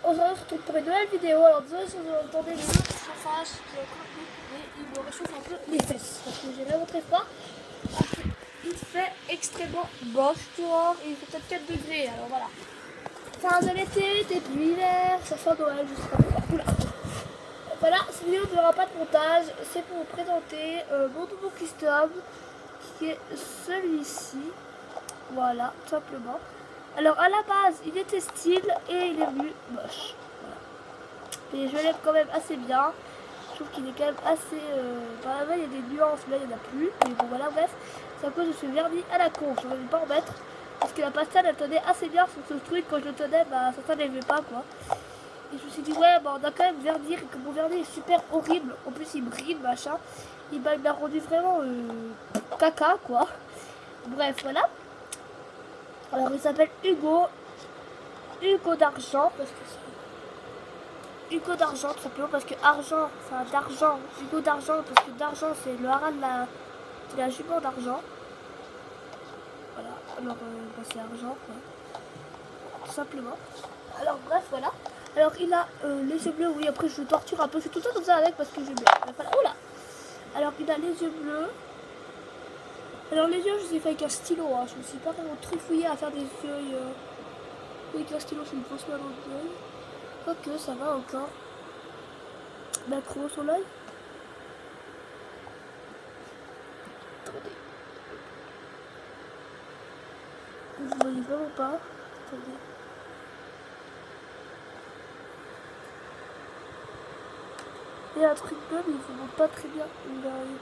on se retrouve pour une nouvelle vidéo. Alors désolé si vous entendez le chauffage qui est encore et il me réchauffe un peu les fesses parce que j'ai vraiment très froid. Il fait extrêmement moche dehors et il fait peut-être 4 degrés. Alors voilà. Fin de l'été, début l'hiver, ça sent Noël, je sais pas pourquoi. Oula. Voilà, cette vidéo n'aura pas de montage, c'est pour vous présenter mon nouveau custom qui est celui-ci. Voilà, tout simplement. Alors à la base, il était style et il est venu moche. Voilà. Et je l'aime quand même assez bien. Je trouve qu'il est quand même assez... Par là, il y a des nuances, là il n'y en a plus. Mais bon voilà, bref, c'est à cause de ce vernis à la con. Je ne vais pas en mettre. Parce que la pastel elle tenait assez bien sur ce truc. Quand je le tenais, bah ça n'aimait pas quoi. Et je me suis dit ouais, bah, on a quand même vernir. Et que mon vernis est super horrible. En plus il brille machin. Il m'a rendu vraiment caca quoi. Bref voilà. Alors il s'appelle Hugo d'argent parce que c'est Hugo d'argent tout simplement parce que argent, enfin d'argent, Hugo d'argent parce que d'argent c'est le haras de la jument d'argent. Voilà, alors bah, c'est argent quoi, tout simplement. Alors bref voilà. Alors il a les yeux bleus, oui après je le torture un peu, je suis tout le temps comme ça avec parce que j'aime bien. Voilà. Oh là. Alors il a les yeux bleus. Alors les yeux je les ai fait avec un stylo, hein. Je me suis pas vraiment trifouillée à faire des yeux avec un stylo, c'est une grosse main dans l'œil. Quoique ça va encore. Macro sur l'œil. Attendez. Vous voyez vraiment pas. Attendez. Il y a un truc bleu mais il ne montre pas très bien l'œil.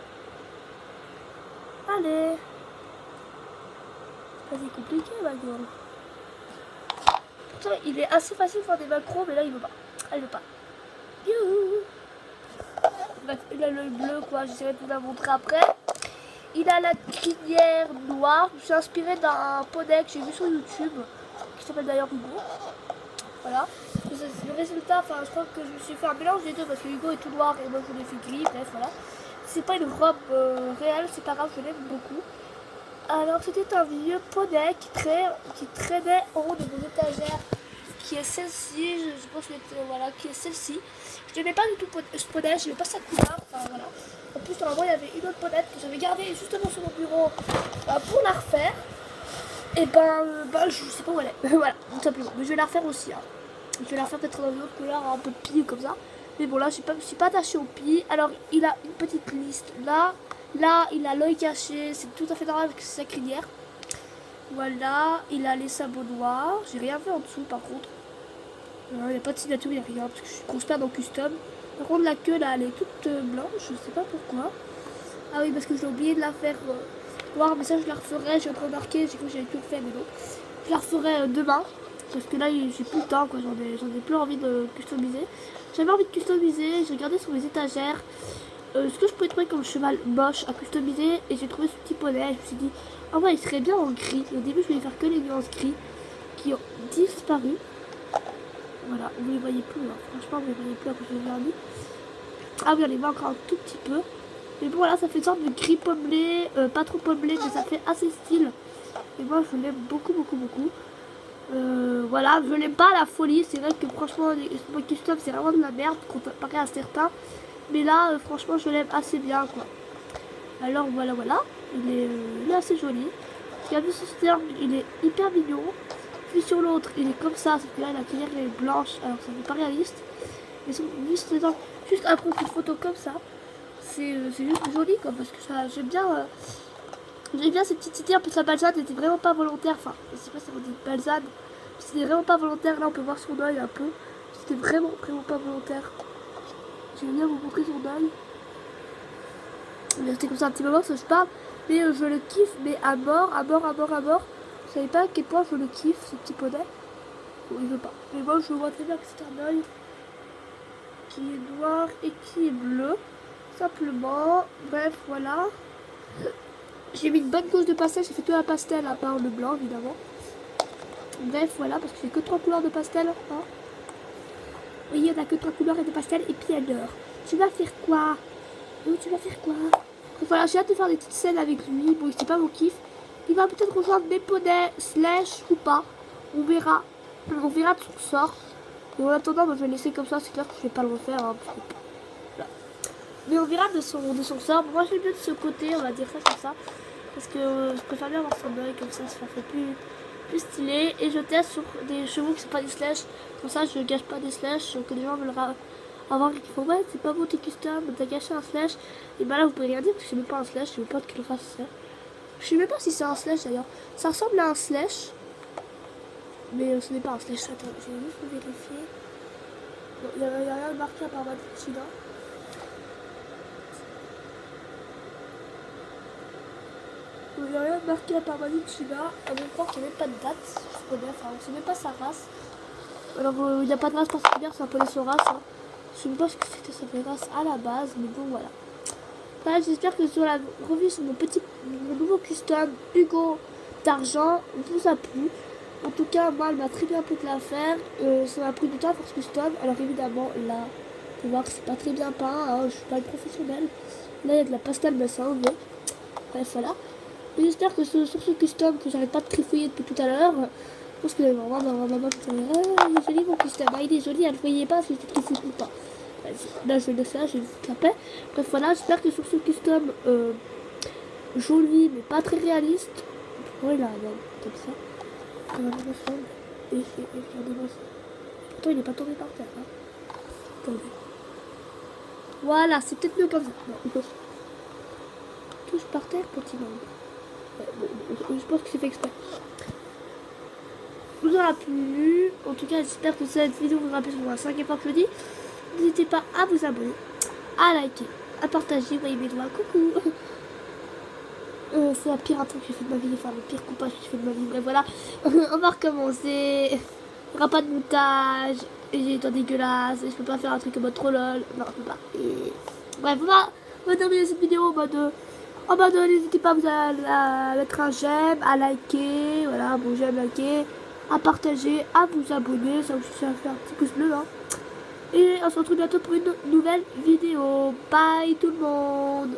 Allez. C'est compliqué ma gueule. Pourtant il est assez facile de faire des macros mais là il veut pas. Elle veut pas. Youhou. Il a l'œil bleu quoi, j'essaierai de vous la montrer après. Il a la crinière noire. Je me suis inspirée d'un poney que j'ai vu sur YouTube qui s'appelle d'ailleurs Hugo. Voilà. Le résultat, enfin je crois que je me suis fait un mélange des deux parce que Hugo est tout noir et moi je l'ai fait gris. Bref voilà. C'est pas une robe réelle, c'est pas grave, je l'aime beaucoup. Alors c'était un vieux poney qui traînait en haut de mon étagère, qui est celle-ci, je pense que voilà, qui est celle-ci. Je n'aimais pas du tout ce poney, je n'aimais pas sa couleur, enfin voilà. En plus normalement il y avait une autre ponette que j'avais gardée justement sur mon bureau pour la refaire. Et je sais pas où elle est, voilà, tout simplement. Mais je vais la refaire aussi, hein. Je vais la refaire peut-être dans une autre couleur, un peu pie comme ça. Mais bon là je ne suis pas attachée au pie. Alors il a une petite liste là. Là, il a l'œil caché, c'est tout à fait normal avec sa crinière. Voilà, il a les sabots noirs. J'ai rien fait en dessous par contre. Il n'y a pas de signature, il n'y a rien parce que je suis grosse perte dans custom. Par contre, la queue là, elle est toute blanche, je sais pas pourquoi. Ah oui, parce que j'ai oublié de la faire noire, mais ça je la referai. J'ai remarqué, j'ai cru que j'avais tout fait, mais non. Je la referai demain parce que là, j'ai plus le temps, quoi. J'en ai plus envie de customiser. J'avais envie de customiser, j'ai regardé sur mes étagères. Ce que je pouvais trouver comme cheval moche à customiser et j'ai trouvé ce petit poney. Je me suis dit ah ouais il serait bien en gris. Et au début je voulais faire que les nuances gris qui ont disparu. Voilà, vous les voyez plus hein. Franchement vous les voyez plus à cause du vernis. Ah oui on les voit encore un tout petit peu. Mais bon là ça fait une sorte de gris pommelé, pas trop pommelé mais ça fait assez style. Et moi je l'aime beaucoup. Voilà, je l'aime pas à la folie. C'est vrai que franchement mon custom c'est vraiment de la merde comparé à certains. Mais là, franchement, je l'aime assez bien, quoi. Alors, voilà. Il est assez joli. Regardez ce stern, il est hyper mignon. Puis sur l'autre, il est comme ça. Sauf que là, la crinière, elle est blanche. Alors, ça fait pas réaliste. Mais juste après une photo comme ça, c'est juste joli, quoi. Parce que ça, j'aime bien ces petites idées. En plus, la balsade n'était vraiment pas volontaire. Enfin, je sais pas si on dit balsade. C'était vraiment pas volontaire. Là, on peut voir son œil un peu. C'était vraiment pas volontaire. Je vais bien vous montrer son œil. C'était comme ça un petit moment que je parle. Mais je le kiffe, mais à mort. Vous savez pas à quel point je le kiffe, ce petit poney. Bon, il veut pas. Mais moi, je vois très bien que c'est un œil qui est noir et qui est bleu. Simplement. Bref, voilà. J'ai mis une bonne couche de pastel. J'ai fait tout la pastel, à part le blanc, évidemment. Bref, voilà, parce que j'ai que 3 couleurs de pastel. Hein. Oui, il n'y en a que 3 couleurs et des pastels et puis alors. Tu vas faire quoi? Tu vas faire quoi? Donc voilà, j'ai hâte de faire des petites scènes avec lui. Bon, c'est pas mon kiff. Il va peut-être rejoindre mes poneys, slash ou pas. On verra de son sort. Et en attendant, moi, je vais le laisser comme ça. C'est clair que je vais pas le refaire. Hein, parce que, voilà. Mais on verra de son sort. Moi, je vais bien de ce côté, on va dire ça comme ça. Parce que je préfère bien avoir son œil comme ça fait plus stylé. Et je teste sur des chevaux qui sont pas des slash. Comme ça, je gâche pas des slash. Que les gens veulent avoir et qui font ouais, c'est pas beau tes custom, t'as gâché un slash. Et bah là, vous pouvez rien dire parce que c'est même pas un slash. Je sais même pas de quelle race c'est. Je sais même pas si c'est un slash d'ailleurs. Ça ressemble à un slash. Mais ce n'est pas un slash. Attends, je vais juste vérifier. Non, il n'y a rien de marqué à part Madrid. Il n'y a rien de marqué à part Manichina. On me croit qu'il n'y a même pas de date. Je connais, enfin, on ne sait même pas sa race. Alors, il n'y a pas de race particulière, c'est un peu les race. Hein. Je ne sais pas ce que c'était sa vraie race à la base, mais bon, voilà. Voilà, j'espère que sur la revue sur mon nouveau custom Hugo d'argent vous a plu. En tout cas, moi, elle m'a très bien plu de la faire. Ça m'a pris du temps pour ce custom. Alors, évidemment, là, vous voir que c'est pas très bien peint. Hein. Je suis pas une professionnelle. Là, il y a de la pastel, mais ça enlevé. Bref, voilà. J'espère que sur ce custom que j'arrête pas de trifouiller depuis tout à l'heure, je pense que vraiment ma maman qui dirait il est joli mon custom, ah, il est joli, elle ne voyait pas si j'étais trifouille ou pas. Là je vais laisser là, je vais vous taper. Bref voilà, j'espère que sur ce custom joli mais pas très réaliste, ouais là, comme ça, regardez-moi ça, et regardez-moi ça. Pourtant il n'est pas tombé par terre, hein. Attendez. Voilà, c'est peut-être mieux comme ça. Non, touche par terre, petit membre. Je pense que c'est fait exprès. Vous aura plu. En tout cas, j'espère que cette vidéo vous aura plu. Sur la 5e fois que je le dis. N'hésitez pas à vous abonner, à liker, à partager. Vous voyez mes doigts. Coucou. C'est la pire intro que j'ai fait de ma vie. Enfin, le pire coupage que j'ai fait de ma vie. Bref, voilà. On va recommencer. Il n'y aura pas de montage. J'ai des doigts dégueulasses. Je peux pas faire un truc en mode trop lol. Non, je peux pas. Et... bref, on va terminer cette vidéo en mode n'hésitez pas à mettre un j'aime, à liker, voilà, bon j'aime, liker, à partager, à vous abonner, ça aussi ça va faire un petit pouce bleu, hein. Et on se retrouve bientôt pour une nouvelle vidéo. Bye tout le monde.